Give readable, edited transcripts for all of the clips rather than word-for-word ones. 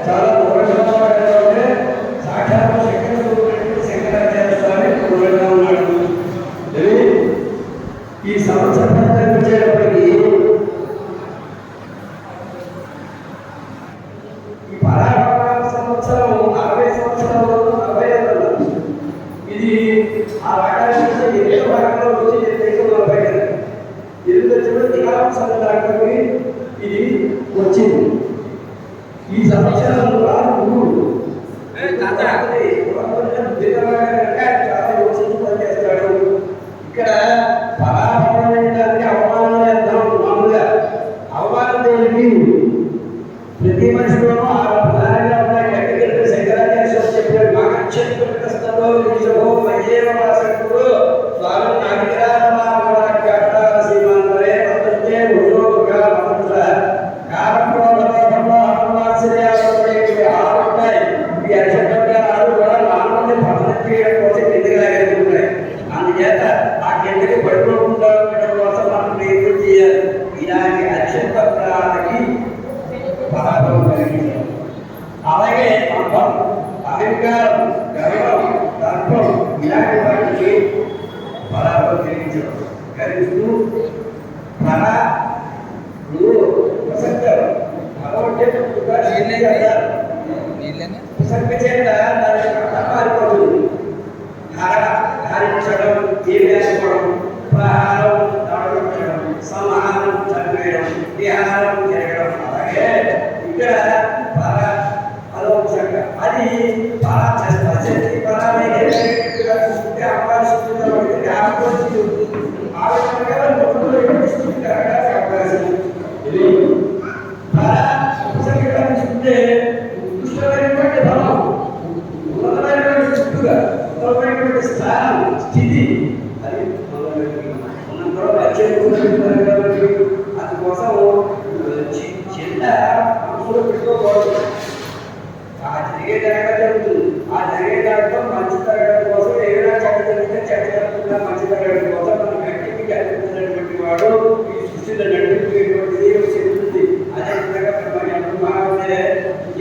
చాలా దూరంగా ఉంటే సాక్షాత్ శంకరాచార్య స్వామి దూరంగా ఉన్నాడు. ఈ సంవత్సరం వచ్చేటప్పటికి ఈ పరాక్రమ సంవత్సరం 60 సంవత్సరాలు 40 ఏళ్ళు. ఇది ఆ రకాల ఏ భాగంలో వచ్చి మొదలుపెట్టారు. ఎనిమిది వచ్చిన దిగాల సంవత్సరానికి ఇది వచ్చింది. ఈ సంవత్సరం రాదు చాలా యోచించి పనిచేస్తాడు. ఇక్కడ పరాభవానికి అవమానం చేద్దాం. మామూలుగా అవమానం దేనికి ప్రతి మనిషిలోనూ గట్టిగా శంకరాచార్య చెప్పాడు. మాకు అక్షరస్థలో నిజమో మహేవ వాసకుడు స్వామి సీమాంతరే వర్తంతే భుజోగా మంత్ర ఈ అక్షరాలు కూడా మానవుని పఠనం చేయడం కోసం కిందకి అందుచేత ఆ కిందకి పడిపోకుండా ఉండడం కోసం మనం ప్రయత్నం చేయాలి. ఇలాంటి అక్షరాలకి పరాభవం కలిగించాలి. అలాగే అహంకారం, గర్వం, దర్పం ఇలాంటి వాటికి పరాభవం కలిగిస్తూ మారిపోతుంది. ధారించడం, జీవేసుకోవడం, ప్రహారం, దాడుకోవడం, సంహారం, చంపేయడం, విహారం జరగడం. అలాగే ఇక్కడ అదొక అది పరిస్థితి పరామే చూసుకుంటే అవకాశం అవకాశం ఇది చూసుకుంటే దుష్టమైనటువంటి బలం, ఉన్నతమైనటువంటి చుట్టుగా ఉన్నతమైనటువంటి స్థానం, స్థితి అది అందుకోసం చిన్న మనసులో పెట్టుకోకూడదు. ఆ జరిగే జరగడం జరుగుతుంది. ఆ జరిగే దాంట్లో మంచి తరగడం కోసం ఏదైనా చెడ్డ జరిగితే చెడ్డ జరుగుతుందా మంచి తరగడం కోసం మన వ్యక్తికి జరుగుతున్నటువంటి వాడు ఈ సృష్టిలో నడిపించేటువంటిది చెప్తుంది. అదే విధంగా బ్రహ్మజ్ఞానం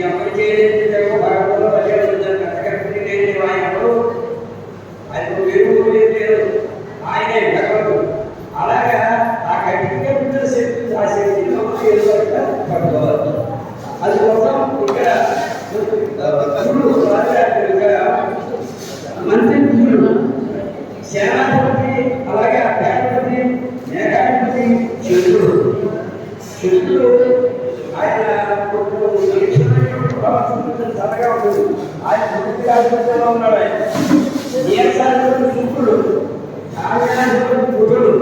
ఎవరు చేయలేదేమో భాగంలో ఎవరు ఆయన వేరు లేదు, ఆయనే భగవంతుడు. అలాగా ఆ గట్టిగా పుట్టిన శక్తి, ఆ శక్తిని పట్టుకోవాలి. అందుకోసం ఇక్కడ మంత్రి సేనాధిపతి, అలాగే అభ్యాధిపతి, మేఘాధిపతి చంద్రుడు. చంద్రుడు ఆయన చల్లగా ఉంటుంది. ఆయన ప్రతిలో ఉన్నాడు. ఆయన నీరసాధిపతి శుక్రుడు, కావ్యాధిపతి బుధుడు,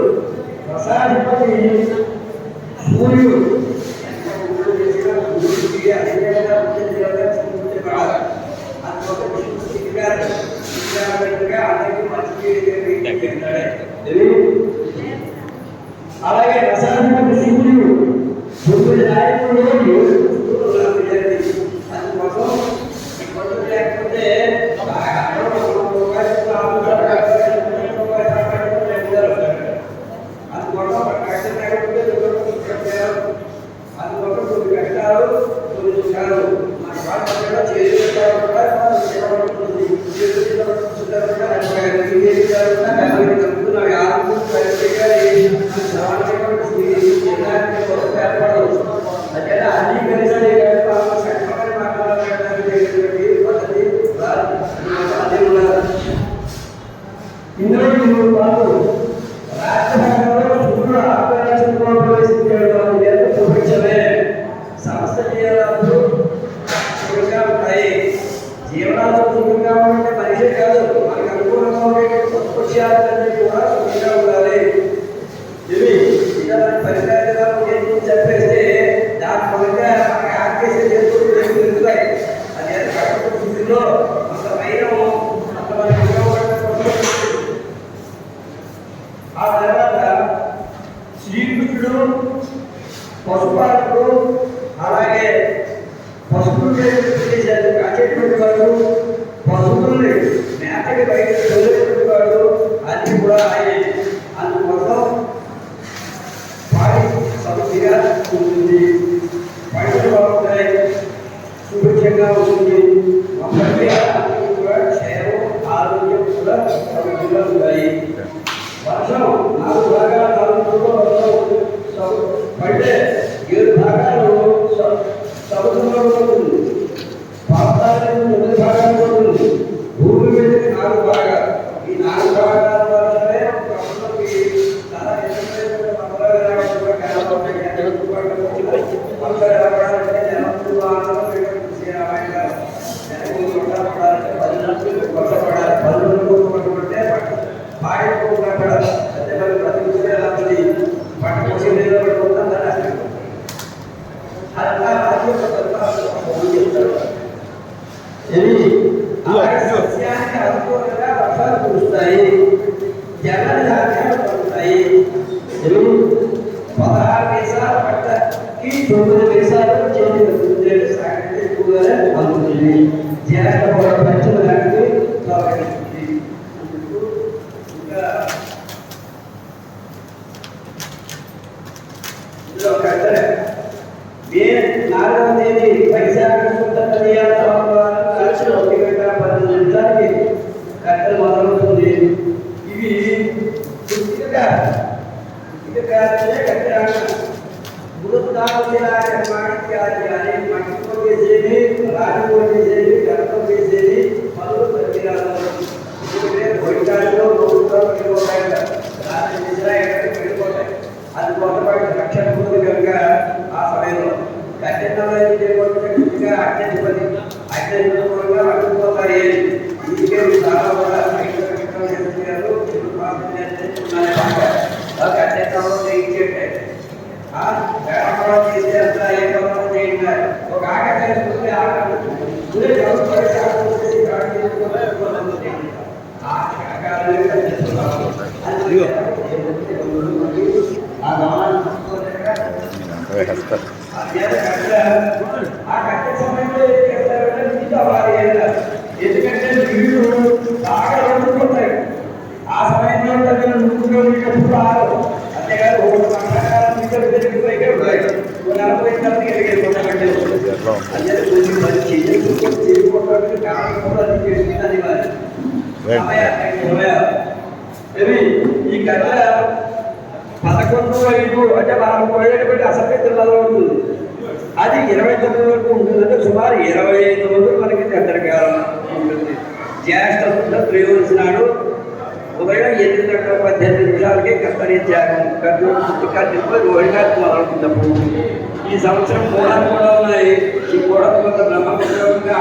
రసాధిపతి సూర్యుడు. అలాగే రసాధిపతి సూర్యుడు, సూర్యుడు నాయకుడు అందుకోసం లేకపోతే అందుకోసం కొన్ని కష్టాలు కొన్ని దుఃఖాలు మన భాషలో అన్ని కలిసి ఇందులో పాటు రాష్ట్రంలో సూర్యుడు ఆపరేషన్లో ప్రవేశించడం చూపించలే. సంస్థ జీవనాలు సుఖంగా ఉంటాయి. జీవనాలు సుఖంగా ఉంటే మనిషి కాదు, మనకు అనుకూలంగా ఉండే సంస్కృత్యాలన్నీ కూడా సుఖంగా ఉండాలి. ఇవి ఇలాంటి పరిస్థితులను చెప్పేస్తే సముద్రంలో ఉంటుంది, పాతాళానికి 9 భాగాలు ఉంటుంది, భూమి మీద 4 భాగాలు. ఈ 4 భాగాల వల్లనే ప్రపంచంకి చాలా ఇష్టమైన మంత్రాలు కనబడతాయి. సస్యానికి అనుకూలంగా వర్షాలు కురుస్తాయి, జలధాన్యాలు పడుతాయి. 16 దేశాలు పట్టకి 9 దేశాలు చేతి సాగితే ఎక్కువగా అందుతుంది. జ్యేష్ఠ పంచమ లాంటివి ప్రవహిస్తుంది. ఇంకా ఇందులో కట్టె మే 4వ తేదీ వైశాఖ శుద్ధ తదియాల సోమవారం రాత్రి 1:10 కట్టెలు మొదలవుతుంది. ఇవి మట్టితో వేసేది, రాతితో వేసేది, గడపతో వేసేది, పనులు ప్రతిరాలు బయటలో వెళ్ళిపోతాయి. రాత్రి వేసినా ఎక్కడికి వెళ్ళిపోతాయి. అది కొత్తపాటి రక్షణ ఉంటుంది కనుక ఆ సమయంలో కట్టెగా అట్టెపది అట్టెగా అడ్డుపోతాయి. ఇందుకే చాలా కూడా కట్టెలో చేయించేటే చేసేంత ఏ పనులు చేయండి. ఒక ఆకాయ ఎందుకంటే నీళ్లు బాగా వండుకుంటాయి. ఆ సమయంలో తగిన నువ్వులు ఆరు అంతేగాదు 1 సంవత్సరాల నుంచి ఉంటాయి. 40 మంది ఎదిగిపోతామంటే ఈ కథ 11:05 అంటే 4 బట్టి అసభ్యతలు మొదలవుతుంది. అది 29 వరకు ఉంటుంది. అంటే సుమారు 25 రోజులు మనకి చంద్రకాలం ఉంటుంది. జ్యేష్ఠ శుద్ధ త్రయోదశి నాడు ఉదయం 8:18 కర్తరీ త్యాగం రోహిణాలు మొదలవుతున్నప్పుడు ఈ సంవత్సరం మూడాలు కూడా ఉన్నాయి. ఈ కూడా కొంత బ్రహ్మగా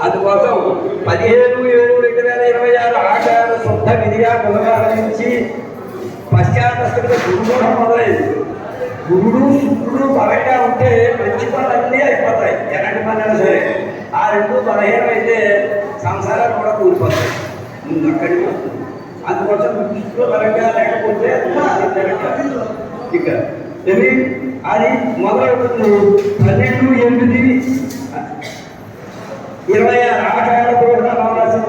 అందుకోసం 15/7/2026 ఆచార శుద్ధ విధిగా పునరారంభించి పశ్చాత్తస్థుడిగా గురుగూఢం మొదలైంది. గురుడు శుక్రుడు బలంగా ఉంటే మంచి పనులన్నీ అయిపోతాయి. ఎలాంటి పనులైనా సరే ఆ 2 బలహీనం అయితే సంసారాలు కూడా కూలిపోతాయి. ముందు అక్కడికి వస్తుంది. అందుకోసం శుక్రుడు బలంగా లేకపోతే ఇక అది మొదలవుతుంది 12/8/26 ఆషాఢ పూర్ణ మాసం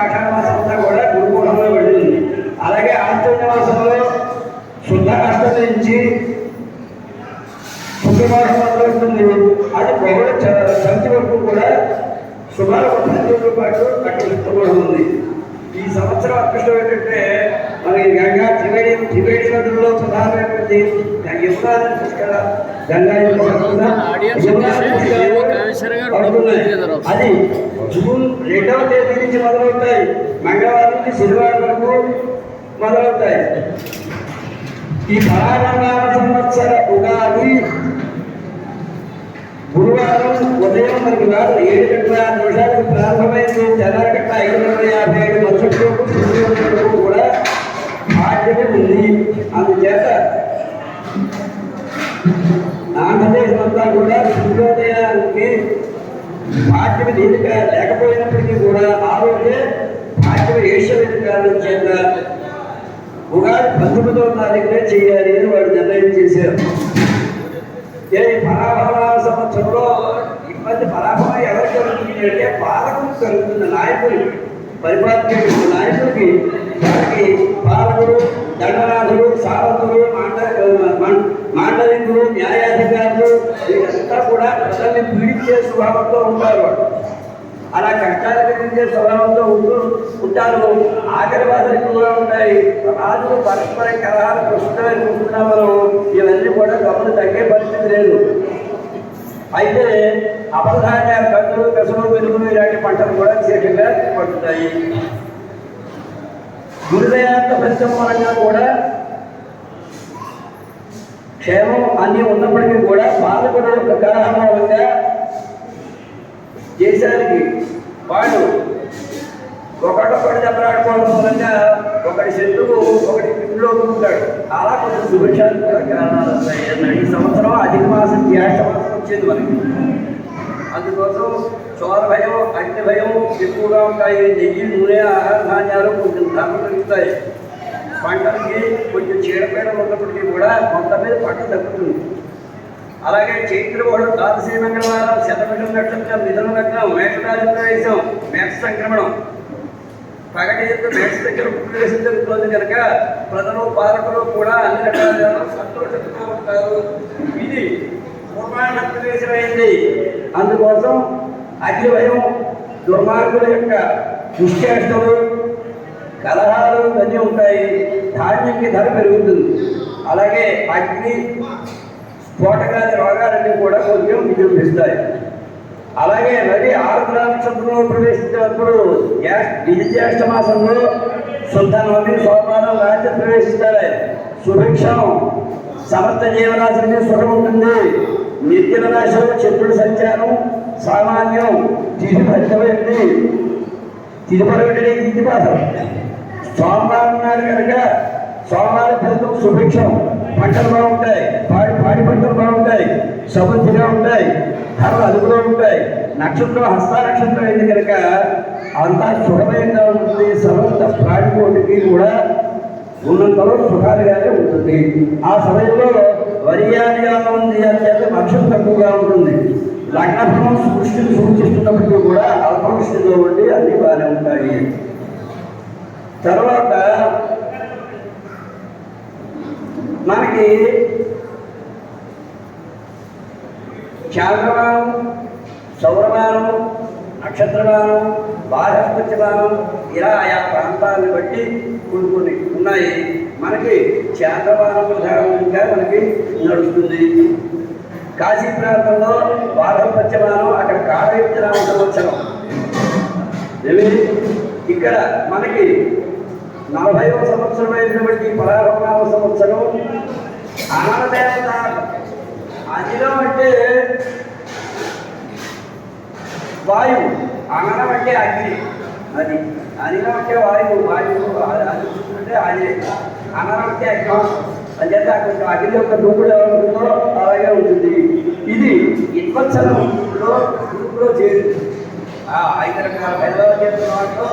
ఆషాఢ మాసం అంతా కూడా గురుకూలంలో వెళ్ళింది. అలాగే ఆశ్చర్య మాసంలో శుద్ధ అష్టమి నుంచి శుక్రవారం మొదలవుతుంది. అది బహుళ సంచి వరకు కూడా సుమారు 10 రోజుల పాటు అక్కడ ఉంది. ఈ సంవత్సరం అదృష్టం ఏంటంటే మనకి గంగా త్రివేణి నదుల్లో ప్రధానమైనటువంటి యమునా పుష్కర గంగా అది జూన్ 2వ తేదీ నుంచి మొదలవుతాయి. మంగళవారం నుంచి శనివారం వరకు మొదలవుతాయి. ఈ పరాగణాల సంవత్సర ఉగాది గురువారం ఉదయం మనకి 7:6 ప్రారంభమైంది. తెల్లగట్ట 5:57 మరుసటి వరకు కూడా బాధ్యత ఉంది. అందుచేత ఆంధ్రదేశం అంతా కూడా సూర్యోదయానికి బాధ్యత దీనిగా లేకపోయినప్పటికీ కూడా ఆ రోజే బాధ్యత ఏషియన్ కారణం చేత ఉగాది 19వ తారీఖునే చేయాలి అని వాడు నిర్ణయం చేశారు. ఈ పరాభవ సంవత్సరంలో ఇబ్బంది పరాభవం ఎవరికి కలుగుతుంది అంటే పాలకులకు కలుగుతుంది. నాయకులు పరిపాలన నాయకుడికి వారికి పాలకుడు, దండనాథుడు, సావంతుడు, మాండలికులు, న్యాయాధికారులు వీరంతా కూడా ప్రజల్ని పీడించే స్వభావంతో ఉంటారు. అలా కష్టాలు కలిగించే స్వభావంతో ఉంటారు. ఆఖరివాదాలు ఎక్కువగా ఉంటాయి. రాజులు పరస్పర కలహాలు ప్రస్తుతం చూస్తున్నాం. మనం ఇవన్నీ కూడా గమనం తగ్గే పరిస్థితి లేదు. అయితే అపధాన్యాలు కందులు పెసలు వెలుగులు ఇలాంటి పంటలు కూడా విశేషంగా పడుతున్నాయి. గురుదయాంత పరిశ్రమపరంగా కూడా క్షేమం అన్నీ ఉన్నప్పటికీ కూడా పాలకుల యొక్క కలహంగా దేశానికి వాడు ఒకటొకటి దెబ్బలాడుకోవడం మూలంగా ఒకటి శత్రువు ఒకటి ఇంట్లో ఉంటాడు. అలా కొంచెం సుభిక్షానికి కూడా కారణాలు వస్తాయి. ఈ సంవత్సరం అధిక మాసం జ్యేష్ఠ మాసం వచ్చింది మనకి. అందుకోసం చోర భయం అగ్ని భయం ఎక్కువగా ఉంటాయి. నెయ్యి నూనె ఆహార ధాన్యాలు కొంచెం ధరలు పెరుగుతాయి. పంటలకి కొంచెం చీడపీడలు ఉన్నప్పటికీ కూడా కొంత మీద పంట తగ్గుతుంది. అలాగే చైత్రవాడు ద్వాదశి మంగళవారం శతమిషం నక్షత్రం మిథున లగ్నం మేషరాజు ప్రవేశం మేష సంక్రమణం పగటి యొక్క మేష దగ్గర ప్రవేశం జరుగుతుంది కనుక ప్రజలు పాలకులు కూడా అన్ని రకాల సంతోషంగా ఉంటారు. ఇది పూర్వాణ ప్రవేశం అయింది. అందుకోసం అగ్ని భయం దుర్మార్గుల యొక్క దుశ్చేష్టలు కలహాలు అన్నీ ఉంటాయి. ధాన్యంకి ధర పెరుగుతుంది. అలాగే అగ్ని స్ఫోటకాది రోగాలన్నీ కూడా కొంచెం విజృంభిస్తాయి. అలాగే రవి ఆరుద్ర నక్షత్రంలో ప్రవేశించినప్పుడు జ్యేష్ఠ మాసంలో శుద్ధ నవమి సోపానం రాజ్యం ప్రవేశిస్తాయి. సుభిక్షం సమస్త జీవరాశిని సుఖం ఉంటుంది. నిత్య వినాశం చంద్రుడి సంచారం సామాన్యం తిథి భద్రమైంది. తిథి పరగడే తిథి పాఠం సోమవారం నాడు కనుక సోమవారం ఫలితం సుభిక్షం పంటలు బాగుంటాయి. పాడి పంటలు బాగుంటాయి. సమృద్ధిగా ఉంటాయి. ధరలు అదుపులో ఉంటాయి. నక్షత్రం హస్త నక్షత్రం అయింది కనుక అంతా సుఖమయంగా ఉంటుంది. సమస్త ప్రాణికోటికి కూడా ఉన్నంతలో సుఖాలుగానే ఉంటుంది. ఆ సమయంలో వరియానియాలు ఉంది అని చెప్పి వర్షం తక్కువగా ఉంటుంది. లగ్నభ్రమం సృష్టిని సూచిస్తున్నప్పటికీ కూడా అల్పవృష్టిలో ఉండి అన్ని బాగానే ఉంటాయి. తర్వాత మనకి చాంద్రమానం సౌరమానం నక్షత్రమానం బాహస్పత్యమానం ఇలా ఆయా ప్రాంతాలను బట్టి కొన్ని ఉన్నాయి. మనకి చాంద్రమానం ప్రధానంగా మనకి నడుస్తుంది. కాశీ ప్రాంతంలో బాహస్పత్యమానం అక్కడ కాళయుక్తనామ సంవత్సరం. ఇక్కడ మనకి 40వ సంవత్సరం అయినటువంటి 16వ సంవత్సరం ఆనదేవత. అనిలం అంటే వాయువు, అననం అంటే అగ్ని. అది అనిలం అంటే వాయువు, అది చూసుకుంటే అగ్ని. అననం అంటే అగ్ని. అంచేత కొంచెం అగ్ని యొక్క దూకుడు ఎలా ఉంటుందో అలాగే ఉంటుంది. ఇది ఇత్వత్సరంలో గ్రూపులో చేరింది. 5 రకాల భేదాలు చేస్తున్న వాటిలో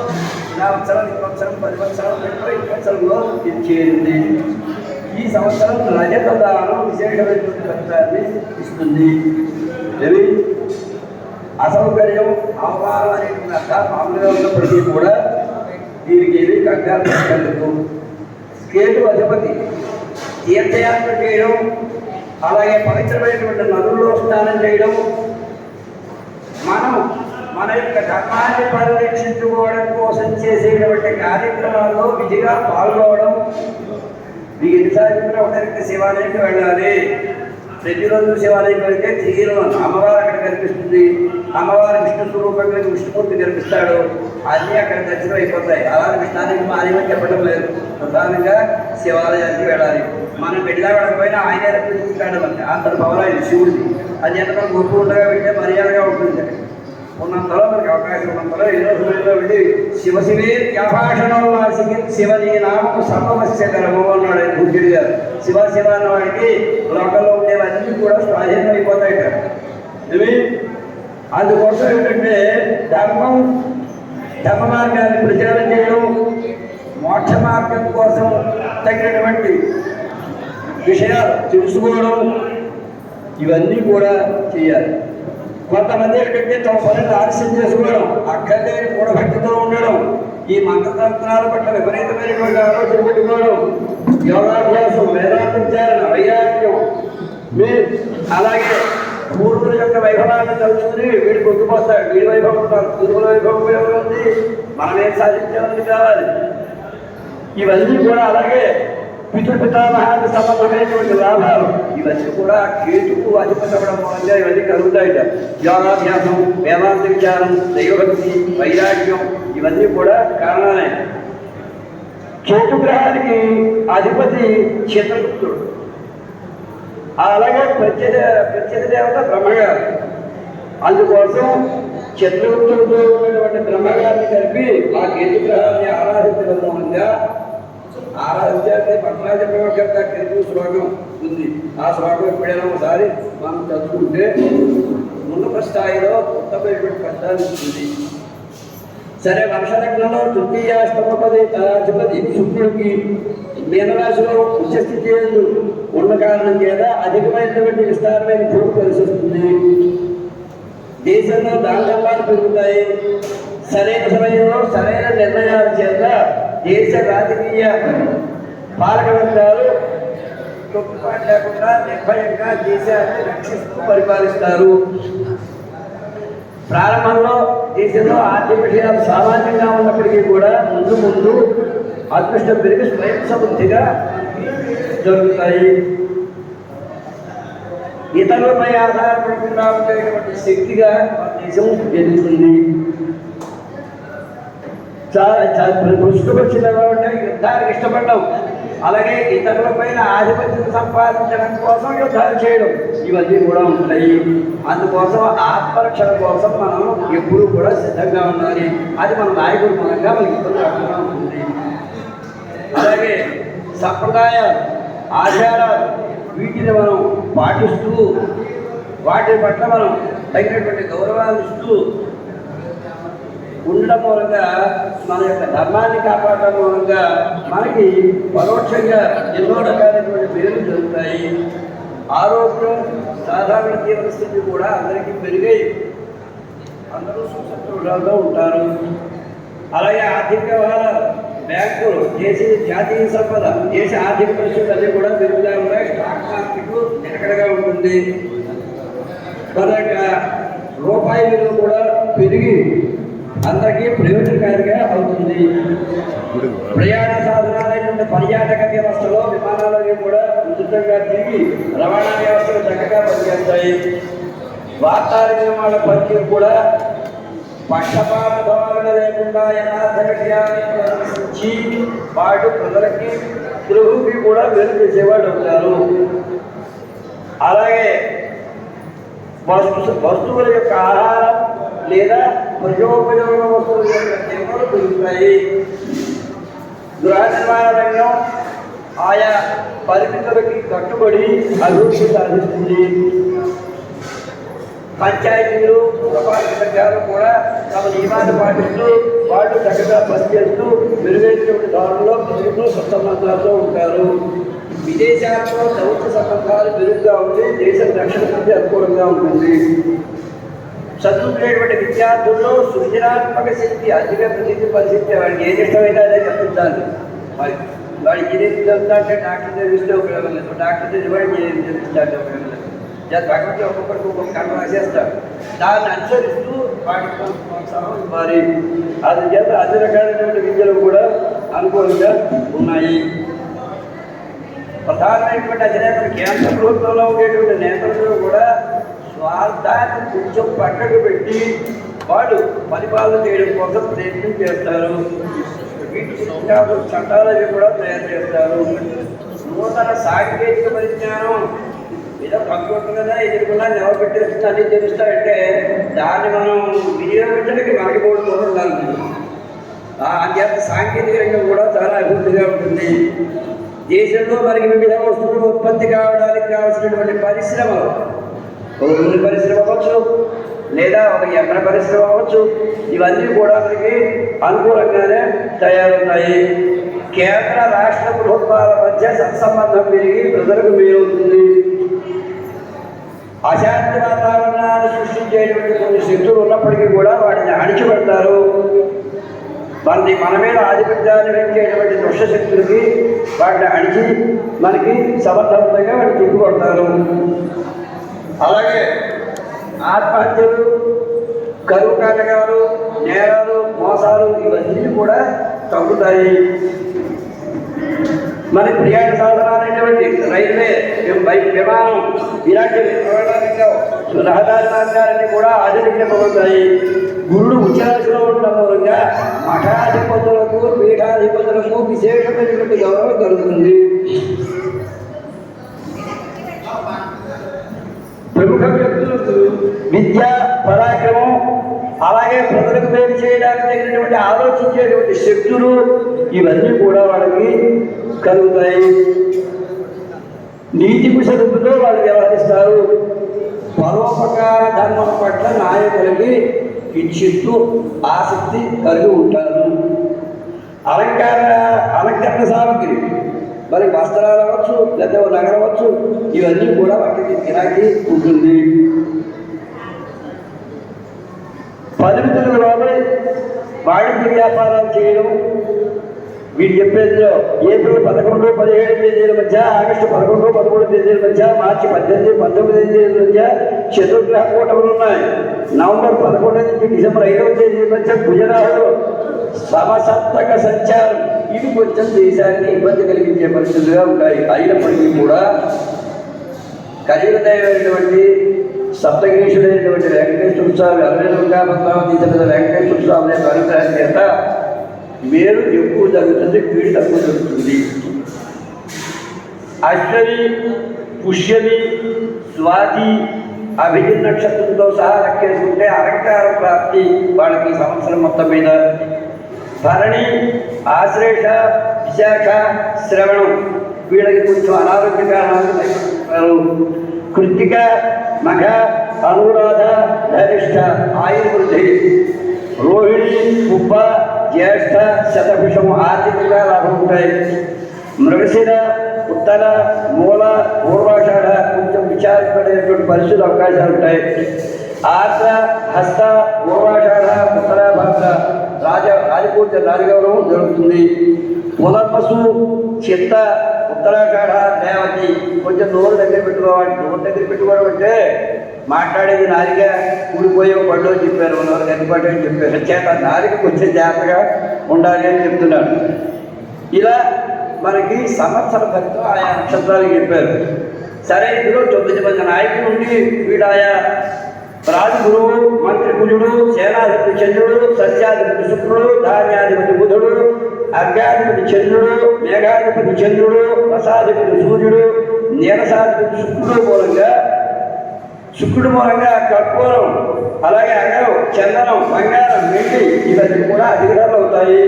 సంవత్సరం 10 సంవత్సరాలు ఇత్వత్సరంలో ఇది చేరింది. ఈ సంవత్సరం రజత దానం విశేషమైనటువంటి ఫలితాన్ని ఇస్తుంది. ఏమి అసౌకర్యం అవమానం అనేటువంటి అర్థాలు మామూలుగా ఉన్నప్పటికీ కూడా దీనికి ఏమి కంగారు పెట్టలేదు. కేతు అధిపతి తీర్థయాత్ర చేయడం, అలాగే పవిత్రమైనటువంటి నదుల్లో స్నానం చేయడం, మనం మన యొక్క ధర్మాన్ని పరిరక్షించుకోవడం కోసం చేసేటువంటి కార్యక్రమాల్లో విధిగా పాల్గొనడం. మీకు ఎన్నిసార్లు ఒకరికి శివాలయంకి వెళ్ళాలి. ప్రతిరోజు శివాలయం వెళ్తే తీరు అమ్మవారు అక్కడ కనిపిస్తుంది. అమ్మవారి విష్ణు స్వరూపంగా విష్ణుమూర్తి కనిపిస్తాడు. అన్నీ అక్కడ దర్శనం అయిపోతాయి. అలాగే స్నానానికి మానేమని చెప్పడం లేదు. ప్రధానంగా శివాలయానికి వెళ్ళాలి. మనం వెళ్ళా వెళ్ళకపోయినా ఆయనే రక్షిస్తాడు. మనకి అంతర్భవనాలు శివుడిది. అది ఎంత మనం గుర్తు ఉండగా వెళ్తే మర్యాదగా ఉంటుంది. ఉన్నంతలో మనకి అవకాశం ఉన్నంతలో ఏదో సమయంలో వెళ్ళి శివశివే వ్యాభాషణంలో శివజీ నామకు సర్వవశ్యకరము అన్నాడు ఆయన బుద్ధుడి గారు. శివ శివ అన్న వాడికి లోకంలో ఉండేవన్నీ కూడా స్వాధీనం అయిపోతాయి. అందుకోసం ఏంటంటే ధర్మ మార్గాన్ని ప్రచారం చేయడం, మోక్ష మార్గం కోసం తగినటువంటి విషయాలు తెలుసుకోవడం, ఇవన్నీ కూడా చేయాలి. కొంతమంది ఏంటంటే తమ పనులు ఆలస్యం చేసుకోవడం, అక్కడే కూడా భక్తితో ఉండడం, ఈ మంత్రతంత్రాల పట్ల విపరీతమైనటువంటి ఆలోచన పెట్టుకోవడం, యోగాభ్యాసం, వేదాంతోచ్చారణ, వైరాగ్యం, అలాగే పూర్వుల యొక్క వైభవాన్ని తలుచుకుని వీడి పొద్దుపోస్తాడు. వీడి వైభవం కాదు, పూర్వుల వైభవం ఎవరుంది, మనమేం సాధించాలని కావాలి. ఇవన్నీ కూడా అలాగే పితృపితామహానికి సంబంధమైనటువంటి లాభాలు ఇవన్నీ కూడా కేతుకు అధిపతి అవ్వడం మూలంగా ఇవన్నీ కలుగుతాయిట. యోగాభ్యాసం, వేదాంత విచారం, దైవభక్తి, వైరాగ్యం ఇవన్నీ కూడా కారణాలే. కేతుగ్రహానికి అధిపతి చిత్రగుప్తుడు, అలాగే ప్రత్యేక దేవత బ్రహ్మగారు. అందుకోసం చిత్రగుప్తుడితో ఉన్నటువంటి బ్రహ్మగారిని కలిపి ఆ కేతుగ్రహాన్ని ఆరాధించడం మూలంగా ఆరాధించాలంటే పద్మరాజ ప్రవక్త కేతు శ్లోకం ఉంది. ఆ శ్లోకం ఎప్పుడైనా ఒకసారి మనం చదువుకుంటే ఉన్నత స్థాయిలో ఉత్తమైనటువంటి ఫలితాన్ని ఇస్తుంది. సరే, వర్షలగ్నంలో తృతీయాష్టమపది తరాధిపతి శుక్రుడికి మీనరాశిలో ఉచ్చస్థితి ఉన్న కారణం చేత అధికమైనటువంటి విస్తారమైన భూమి కలిసి వస్తుంది. దేశంలో దాండవాలు పెరుగుతాయి. సరైన సమయంలో సరైన నిర్ణయాల చేత దేశ రాజకీయ పాలక వర్గాలు తొట్టుపాటు లేకుండా నిర్భయంగా దేశాన్ని రక్షిస్తూ పరిపాలిస్తారు. ప్రారంభంలో దేశంలో ఆర్థిక విషయాలు సామాన్యంగా ఉన్నప్పటికీ కూడా ముందు ముందు అదృష్టం పెరిగి స్వయం సమృద్ధిగా జరుగుతాయి. ఇతరులపై ఆధారపడకుండా ఉండేటువంటి శక్తిగా మన దేశం ఎదుగుతుంది. పుష్టికొచ్చిన యుద్ధానికి ఇష్టపడడం, అలాగే ఇతరులపైన ఆధిపత్యం సంపాదించడం కోసం యుద్ధాలు చేయడం ఇవన్నీ కూడా ఉంటాయి. అందుకోసం ఆత్మరక్షణ కోసం మనం ఎప్పుడూ కూడా సిద్ధంగా ఉండాలి. అది మన నాయకుడు మూలంగా మనకి ఇబ్బంది రాకుండా ఉంటుంది. అలాగే సంప్రదాయాలు, ఆచారాలు వీటిని మనం పాటిస్తూ వాటి పట్ల మనం తగినటువంటి గౌరవాలు ఇస్తూ ఉండడం మూలంగా మన యొక్క ధర్మాన్ని కాపాడడం మూలంగా మనకి పరోక్షంగా ఎన్నో రకాలైనటువంటి పేర్లు జరుగుతాయి. ఆరోగ్యం, సాధారణ జీవన స్థితి కూడా అందరికీ పెరిగాయి. అందరూ సుసంతృప్తులుగా ఉంటారు. అలాగే ఆర్థిక వ్యవహారాలు, బ్యాంకులు, జాతీయ సంపద, దేశ ఆర్థిక పరిస్థితులు అన్నీ కూడా పెరుగుతూ ఉంటాయి. స్టాక్ మార్కెట్ నిలకడగా ఉంటుంది. మన యొక్క రూపాయి విలువ కూడా పెరిగి అందరికీ ప్రయోజనకారిగా అవుతుంది. ప్రయాణ సాధనాలైనటువంటి పర్యాటక వ్యవస్థలో విమానాలన్నీ కూడా ఉచితంగా తిరిగి రవాణా వ్యవస్థలు చక్కగా పనిచేస్తాయి. వార్తా నిర్మాణ పనితీరు కూడా పక్షపాత ధోరణ లేకుండా యథార్థ విషయాన్ని ప్రదర్శించి వాటి ప్రజలకి తెలుగుకి కూడా వెలు చేసేవాడు అవుతారు. అలాగే వస్తువుల యొక్క ఆహారం లేదా ప్రజోపయోగ వస్తువుల యొక్క నిల్వలు పెరుగుతాయి. గృహ నిర్మాణ రంగం ఆయా పరిమితులకి కట్టుబడి అభివృద్ధి సాధిస్తుంది. పంచాయతీలు, పురపాలక సంఘాలు కూడా తమ నియమాన్ని పాటిస్తూ వాళ్ళు చక్కగా పనిచేస్తూ మెరుగైనటువంటి దారుల్లో ప్రజలతో సత్సంబంధాలతో ఉంటారు. విదేశాలతో దౌత్య సంబంధాలు మెరుగ్గా ఉండి దేశం రక్షణకి అనుకూలంగా ఉంటుంది. చదువుకునేటువంటి విద్యార్థుల్లో సృజనాత్మక శక్తి అధిక ప్రసిద్ధి పరిస్థితి వాడికి ఏది ఇష్టమైతే అదే చెప్తాను. వాడు ఇంజనీరింగ్ చదువుతా అంటే డాక్టర్ చదివిస్తే ఉపయోగం లేదు, డాక్టర్ చదివాడు ఇంజనీరింగ్ చదివిస్తే ఉపయోగం లేదు. భగవంతుడు ఒక్కొక్కరికి ఒక్కొక్క కర్మ రాసేస్తాడు. దాన్ని అనుసరిస్తూ వాటికి ప్రోత్సాహం ఇవ్వాలి. అది చేత అన్ని రకాలైనటువంటి విద్యలు కూడా అనుకూలంగా ఉన్నాయి. ప్రధానమైనటువంటి అధినేతలు కేంద్ర ప్రభుత్వంలో ఉండేటువంటి నేతలు కూడా స్వార్థాన్ని కొంచెం పక్కకు పెట్టి వాడు పరిపాలన చేయడం కోసం ప్రయత్నం చేస్తారు. వీటికి చట్టాలవి కూడా తయారు చేస్తారు. నూతన సాంకేతిక పరిజ్ఞానం ఏదో కంప్యూటర్ కదా ఎదుర్కొన్నా నిలబెట్టేస్తుంది అన్నీ తెలుస్తాయంటే దాన్ని మనం వినియోగించడానికి మనకి కూడా ఉండాలి. అంచేత సాంకేతిక రంగం కూడా చాలా అభివృద్ధిగా ఉంటుంది. దేశంలో మనకి వివిధ వస్తువులు ఉత్పత్తి కావడానికి కావాల్సినటువంటి పరిశ్రమలు, ఒక నూనె పరిశ్రమ అవ్వచ్చు లేదా ఒక ఎక్కడ పరిశ్రమ అవ్వచ్చు, ఇవన్నీ కూడా మనకి అనుకూలంగానే తయారవుతాయి. కేంద్ర రాష్ట్ర ప్రభుత్వాల మధ్య సత్సంబంధం పెరిగి ప్రజలకు మేలవుతుంది. అశాంతి వాతావరణాన్ని సృష్టించేటువంటి కొన్ని శక్తులు ఉన్నప్పటికీ కూడా వాటిని అణిచిపెడతారు. మన మీద ఆధిపత్యాన్ని పెంచేటువంటి దుష్టశక్తులకి వాటిని అణిచి మనకి సమర్థవంతంగా వాటిని తిప్పుకొడతారు. అలాగే ఆత్మహత్యలు, కరువు కాటకాలు, నేరాలు, మోసాలు ఇవన్నీ కూడా తగ్గుతాయి. మరి ప్రయాణ సాధనాలైనటువంటి రైల్వే, విమానం ఇలాంటి రహదారి మార్గాలన్నీ కూడా ఆధునికమవుతాయి. గురుడు ఉచ్చారణలో ఉండడం మూలంగా మఠాధిపతులకు పీఠాధిపతులకు విశేషమైనటువంటి గౌరవం కలుగుతుంది. ప్రముఖ వ్యక్తులకు విద్య, పరాక్రమం, అలాగే ప్రజలకు మేలు చేయడానికి తగినటువంటి ఆలోచించేటువంటి శక్తులు ఇవన్నీ కూడా వాళ్ళకి కలుగుతాయి. నీతి కుశలతో వాళ్ళు వ్యవహరిస్తారు. పరోపకార ధర్మం పట్ల నాయకులకి కించిత్తు ఆసక్తి కలిగి ఉంటారు. అలంకరణ సామగ్రి, మరి వస్త్రాలు అవ్వచ్చు, లేదా నగరం అవ్వచ్చు, ఇవన్నీ కూడా వాటికి గిరాకీ ఉంటుంది. పరిమితుల లోపల వాణిజ్య వ్యాపారాలు చేయడం. వీళ్ళు చెప్పేదిలో ఏప్రిల్ 11, 17 తేదీల మధ్య, ఆగస్టు 11, 13 తేదీల మధ్య, మార్చి 18, 19 తేదీల మధ్య చతుర్గ్రహ కూటములు ఉన్నాయి. నవంబర్ 11 నుంచి డిసెంబర్ 5వ తేదీ మధ్య గుజరాత్లో సమసప్తక సంచారం. ఇవి కొంచెం దేశానికి ఇబ్బంది కలిగించే పరిస్థితులుగా ఉంటాయి. అయినప్పటికీ కూడా కలియుగదైనటువంటి సప్తగిరీషుడైనటువంటి వెంకటేశ్వర స్వామి అలవేలుగా తీసిన వెంకటేశ్వర స్వామి అనుగ్రహం చేత మేలు ఎక్కువ జరుగుతుంది, కీడు తక్కువ జరుగుతుంది. అశ్వని, పుష్యమి, స్వాతి, అభిజిత్ నక్షత్రంతో సహా లెక్కేసుకుంటే అలంకార ప్రాప్తి వాళ్ళకి సంవత్సరం మొత్తం మీద. భరణి, ఆశ్లేష, విశాఖ, శ్రవణం వీళ్ళకి కొంచెం అనారోగ్య కారణాలు. కృత్తిక, మఘ, అనురాధ, ధనిష్ట ఆయుర్వృద్ధి. రోహిణి, పుబ్బ, జ్యేష్ఠ, శతభిషం ఆర్థికంగా లాభం ఉంటాయి. మృగశిర, ఉత్తర, మూల, పూర్వాషాఢ కొంచెం విచారపడేటువంటి పరిస్థితులు అవకాశాలు ఉంటాయి. ఆర్ద్ర, హస్త, పూర్వాషాఢ, ఉత్తర భాద్ర రాజపూజ రాజగౌరవం జరుగుతుంది. పునర్వసు, చిత్త, ఉత్తరాషాఢ, దేవతి కొంచెం నోరు దగ్గర పెట్టుకోవాలి. నోరు దగ్గర పెట్టుకోవడం అంటే మాట్లాడేది నారిక కూడిపోయే పళ్ళు అని చెప్పారు, నోరు గట్టిపట్టు అని చెప్పారు. చేత నారిక కొంచెం జాగ్రత్తగా ఉండాలి అని చెప్తున్నాడు. ఇలా మనకి సంవత్సర ఫలితం ఆయా నక్షత్రాలు చెప్పారు. సరే, ఇందులో 9 మంది నాయకులు ఉండి వీడాయా రాజగురువు, మంత్రి కుజుడు, సేనాధిపతి చంద్రుడు, సస్యాధిపతి శుక్రుడు, ధాన్యాధిపతి బుధుడు, అర్ఘాధిపతి చంద్రుడు, మేఘాధిపతి చంద్రుడు, రసాధిపతి సూర్యుడు, నీరసాధిపతి శుక్రుడు మూలంగా కర్పూరం, అలాగే అగరం, చందనం, బంగారం, వెండి ఇవన్నీ కూడా అధికారాలు అవుతాయి.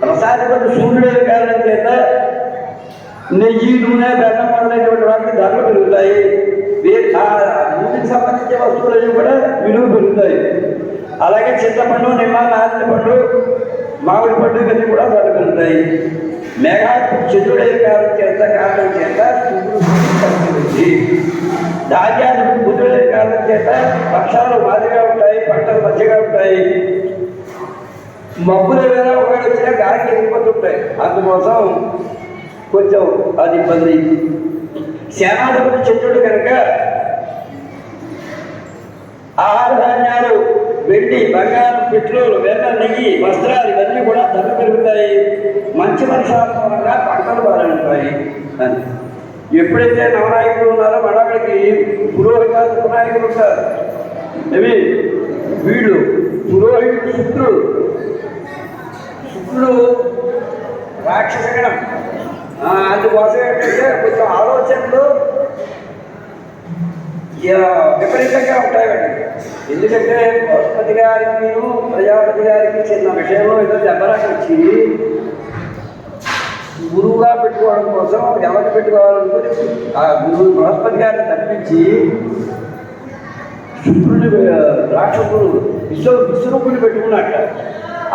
రసాధిపతి సూర్యుడు కారణం చేత నెయ్యి, నూనె, బెల్లం మొదలైనటువంటి వాటికి ధరలు పెరుగుతాయి. నూనెకి సంబంధించిన వస్తువులన్నీ కూడా విలువ పెరుగుతాయి. అలాగే చింతపండు, నిమ్మ, నారింజ పండు, మామిడి పండు ఇవన్నీ కూడా ధరలు పెరుగుతాయి. మేఘాధిపతి చంద్రుడైన కారణం చేత సూర్యుడు, ధాన్యాధిపతి బుద్ధుడైన కారణం చేత వర్షాలు మాదిరిగా ఉంటాయి, పంటలు మంచిగా ఉంటాయి. మబ్బులు ఏదైనా ఒకటి వచ్చినా గాలికి ఎగిరిపోతుంటాయి, అందుకోసం కొంచెం అది ఇబ్బంది. సేనాధిపతి చంద్రుడు కనుక ఆహార ధాన్యాలు, వెండి, బంగారం, పెట్రోల్, వెన్న, నెయ్యి, వస్త్రాలు ఇవన్నీ కూడా ధరలు పెరుగుతాయి. మంచి వర్షాల పంటలు బాగా ఉంటాయి. ఎప్పుడైతే నవనాయకులు ఉన్నారో మనకి పురోహితాలు ఉపనాయకులు ఉంటారు. ఇవి వీడు పురోహితుడు శుక్రుడు రాక్షసగణం. అందుకోసం ఏంటంటే కొంచెం ఆలోచనలు విపరీతంగా ఉంటాయండి. ఎందుకంటే బృహస్పతి గారికి ప్రజాపతి గారికి చిన్న విషయంలో ఏదో దెబ్బలాట వచ్చి గురువుగా పెట్టుకోవడం కోసం ఎవరిని పెట్టుకోవాలనుకుని ఆ గురువు బృహస్పతి గారిని తప్పించి శుక్రుని రాక్షసుడు విశ్వరూపుని పెట్టుకున్నట్ట.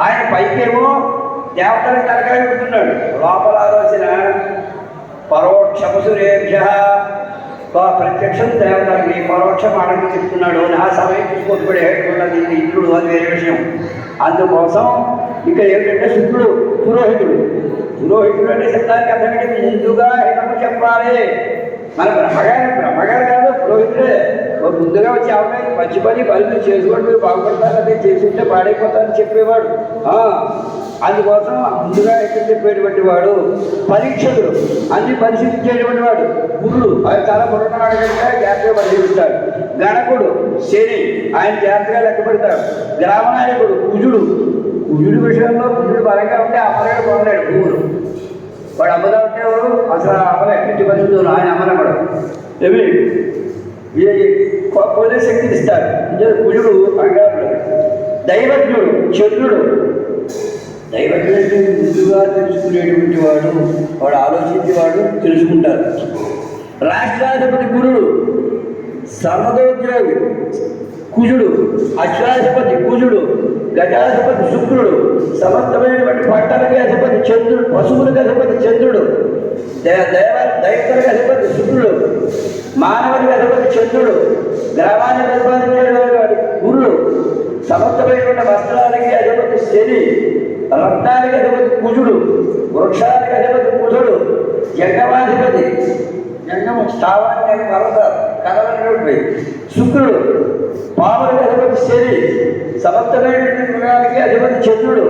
ఆయన పైకేమో దేవతలకు తరకాయ పెడుతున్నాడు, లోపల ఆలోచన పరోక్షముసురేభ్య, ప్రత్యక్షం దేవతలకి, పరోక్షం ఆడకి చెప్తున్నాడు. ఆ సమయం తీసుకొట్టుబడి హేటుకున్నది ఇంద్రుడు, అది వేరే విషయం. అందుకోసం ఇక ఏంటంటే శుక్రుడు పురోహితుడు అంటే శబ్దానికి అర్థమేంటి? ముందుగా హితము చెప్పాలి. మన బ్రహ్మగారు కాదు, పురోహితుడే ముందుగా వచ్చి అవకాశం మంచి పని చేసుకోండి, మీరు బాగుపడతారు, అదే చేసుకుంటే పాడైపోతారని చెప్పేవాడు. అందుకోసం ముందుగా ఎక్కడ చెప్పేటువంటి వాడు పరీక్షలు అన్ని పరిశీలించేటువంటి వాడు గురుడు. ఆయన చాలా పురాణాడు కనుక జాగ్రత్తగా పరిశీలిస్తాడు. గణకుడు శని, ఆయన జాగ్రత్తగా లెక్క పెడతాడు. గ్రామనాయకుడు కుజుడు విషయంలో కుజుడు బలంగా ఉంటే అమ్మగాడు పొందాడు భూములు. వాడు అమ్మగా ఉంటే ఎవరు అసలు అమ్మగా ఎట్టి పరిస్థితులు ఆయన అమ్మనమ్మడు ఏమి పోలే శక్తిని ఇస్తాడు. కుజుడు అంగారుడు. దైవజ్ఞుడు చంద్రుడు. దైవజ్ఞుడు ముందుగా తెలుసుకునేటువంటి వాడు ఆలోచించేవాడు, తెలుసుకుంటారు. రాష్ట్రాధిపతి గురుడు, సమదోద్యోగి కుజుడు, అశ్వాధిపతి కుజుడు, గజాధిపతి శుక్రుడు, సమస్తమైనటువంటి పట్టణకి అధిపతి చంద్రుడు, పశువులకు అధిపతి చంద్రుడు, దైవతలకు అధిపతి శుక్రుడు, మానవునికి అధిపతి చంద్రుడు, గ్రామానికి అధిపతి గురుడు, సమస్తమైనటువంటి వస్త్రాలకి అధిపతి శని, రత్నానికి అధిపతి కుజుడు, వృక్షానికి అధిపతి కుజుడు, జంగమాధిపతి జంగము స్థావరాన్ని పర్వతాలు కదలటువంటి శుక్రుడు, పాములకు అధిపతి శని, సమస్తమైనటువంటి మృగానికి అధిపతి చంద్రుడు,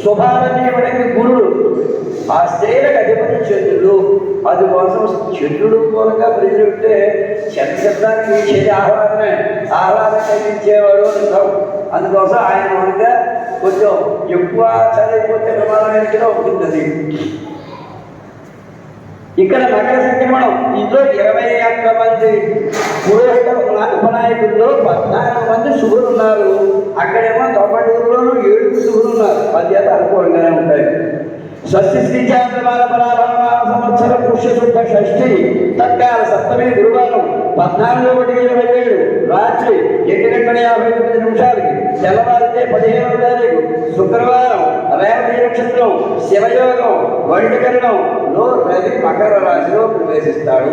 శుభాలనేవాడికి గురుడు, ఆ స్త్రీలకు అధిపతి చంద్రుడు. అందుకోసం చంద్రుడు మూలంగా ప్రజలుంటే శబ్దానికి చెది ఆహ్లాదం కలిగించేవాడు అంటాం. అందుకోసం ఆయన మూలంగా కొంచెం ఎక్కువ చదివిపోతే ప్రమాదమైనట్టుగా ఉంటుంది. ఇక్కడ మకర సంక్రమణం, ఇందులో 21 మంది పురోహిత ఉపనాయకుల్లో 14 మంది శుభులు ఉన్నారు. అక్కడేమో 92లోనూ 7 శుభులు ఉన్నారు. పద్యాలు అనుకూలంగానే ఉంటాయి. షష్ఠి శ్రీచాంద్రమాల పరాభరణ సంవత్సరం పుష్యశుద్ధ షష్ఠి తత్కాల సప్తమి గురువారం 14/1/27 రాత్రి 8:59 తెల్లవారితే 15వ తారీఖు శుక్రవారం రేవతి నక్షత్రం శివయోగం వంటికరణంలో రవి మకర రాశిలో ప్రవేశిస్తాడు.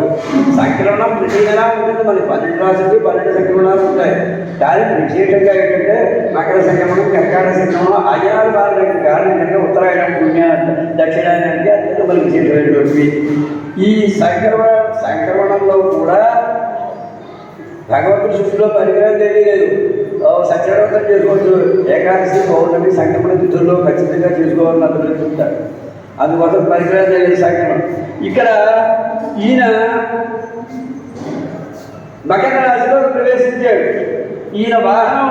సంక్రమణం ప్రతిగా ఉంటుంది. మనకి 12 రాశులకి 12 సంక్రమణాలు ఉంటాయి. కానీ విశేషంగా ఏంటంటే మకర సంక్రమణం, కర్కాటక సంక్రమణం అయ్యారు వారికి కారణం కనుక ఉత్తరాయణం పుణ్య దక్షిణాయనానికి అత్యంత మనకి విశేషమైనటువంటివి. ఈ సంక్రమణంలో కూడా భగవంతుడి సృష్టిలో పరిగ్రహం తెలియలేదు. సత్యవ్రతం చేసుకోవచ్చు. ఏకాదశి పౌర్ణమి సంక్రమణ తిథుల్లో ఖచ్చితంగా చేసుకోవాలని అందరూ చెప్తారు. అందుకోసం పరిగ్రహం తెలియదు సంక్రమణం. ఇక్కడ ఈయన మకర రాశిలో ప్రవేశించాడు. ఈయన వాహనం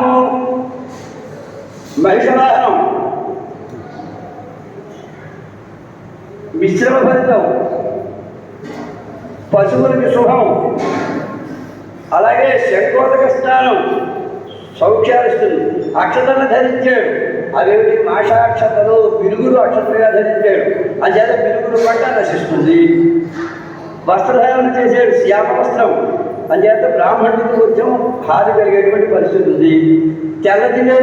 మహిష వాహనం, మిశ్రమ ఫలితం, పశువులకి శుభం, అలాగే శంకోదక స్నానం, సౌఖ్యాలిస్తుంది. అక్షతలను ధరించాడు. అవేమిటి మాషాక్షతలు, పిరుగులు అక్షతలుగా ధరించాడు. అంచేత పిరుగులు పంట నశిస్తుంది. వస్త్రధారణ చేశాడు, శ్యామ వస్త్రం. అంచేత బ్రాహ్మణుడికి కొంచెం హాని కలిగేటువంటి పరిస్థితి ఉంది. తెల్ల